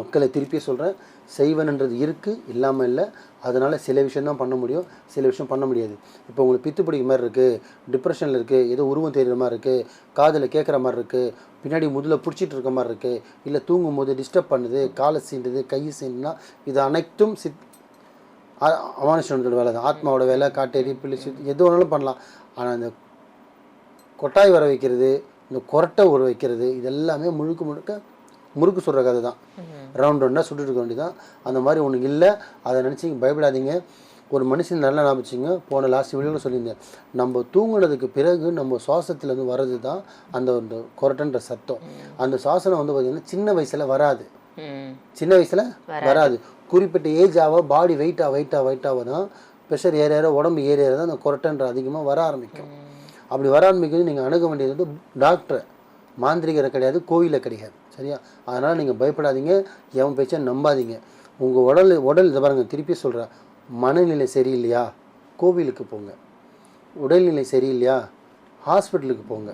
மக்களை திருப்பி சொல்கிறேன், செய்வனன்றது இருக்குது, இல்லாமல் இல்லை. அதனால் சில விஷயம் தான் பண்ண முடியும், சில விஷயம் பண்ண முடியாது. இப்போ உங்களுக்கு பித்து பிடிக்க மாதிரி இருக்குது, டிப்ரெஷனில் இருக்குது, ஏதோ உருவம் தெரிகிற மாதிரி இருக்குது, காதில் கேட்குற மாதிரி இருக்குது, பின்னாடி முதல்ல பிடிச்சிட்டு இருக்க மாதிரி இருக்குது, இல்லை தூங்கும்போது டிஸ்டர்ப் பண்ணுது, காலை சீண்டுது, கை சீண்டுனா, இது அனைத்தும் அமானுஷனோட வேலை தான். ஆத்மாவோட வேலை, காட்டேரி பிள்ளைச்சு எது வேணாலும் பண்ணலாம். ஆனால் இந்த கொட்டாய் வர வைக்கிறது, இந்த கொரட்டை ஊற வைக்கிறது, இது எல்லாமே முறுக்கு சுடுற கதை தான். ரவுண்டாக சுட்டுட்டு இருக்க வேண்டியதான். அந்த மாதிரி ஒன்று இல்லை. அதை நினச்சிங்க பயப்படாதீங்க. ஒரு மனுஷன் நல்லா ஞாபகிச்சிங்க, போன லாஸ்ட் வீடியோவில் சொல்லியிருந்தேன், நம்ம தூங்குனதுக்கு பிறகு நம்ம சுவாசத்துலேருந்து வர்றது தான் அந்த கொரட்டன்ற சத்தம். அந்த சுவாசனம் வந்து பார்த்திங்கன்னா சின்ன வயசில் வராது, சின்ன வயசில் வராது. குறிப்பிட்ட ஏஜ் ஆக பாடி வெயிட்டாக தான் ப்ரெஷர் ஏற உடம்பு ஏற தான் அந்த கொரட்டன்ற அதிகமாக வர ஆரம்பிக்கும். அப்படி வர ஆரம்பிக்கிறது நீங்கள் அணுக வேண்டியது வந்து டாக்டரை, மாந்திரிகரை கிடையாது, கோவிலை கிடையாது. சரியா? அதனால் நீங்கள் பயப்படாதீங்க, எவன் பேச்சை நம்பாதீங்க. உங்கள் உடல் இதை பாருங்கள், திருப்பி சொல்கிறேன், மனநிலை சரியில்லையா கோவிலுக்கு போங்க, உடல்நிலை சரியில்லையா ஹாஸ்பிட்டலுக்கு போங்க.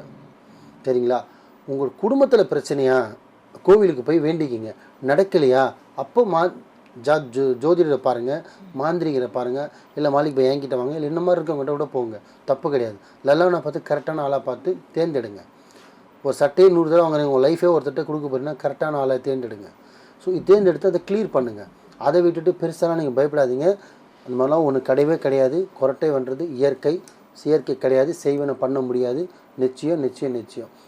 சரிங்களா? உங்கள் குடும்பத்தில் பிரச்சனையா கோவிலுக்கு போய் வேண்டிக்கிங்க. நடக்கலையா அப்போ ஜோதிடரை பாருங்கள், மாந்திரிகரை பாருங்கள், இல்லை மாலிக் போய் என்கிட்ட வாங்க, இல்லை இந்த மாதிரி இருக்கவங்ககிட்ட கூட போங்க, தப்பு கிடையாது. லல்லானை பார்த்து கரெக்டான ஆளாக பார்த்து தேர்ந்தெடுங்க. ஒரு சட்டையை 100 தடவை வாங்குறீங்க, உங்கள் லைஃபே ஒருத்தட்ட கொடுக்க போகிறீங்கன்னா கரெக்டான ஆளை தேர்ந்தெடுங்க. ஸோ தேர்ந்தெடுத்து அதை கிளியர் பண்ணுங்கள். அதை விட்டுட்டு பெருசாலாம் நீங்கள் பயப்படாதீங்க. அந்த மாதிரிலாம் ஒன்று கிடையவே கிடையாது. கொரட்டை பண்ணுறது இயற்கை கிடையாது, செய்வனை பண்ண முடியாது. நிச்சயம்.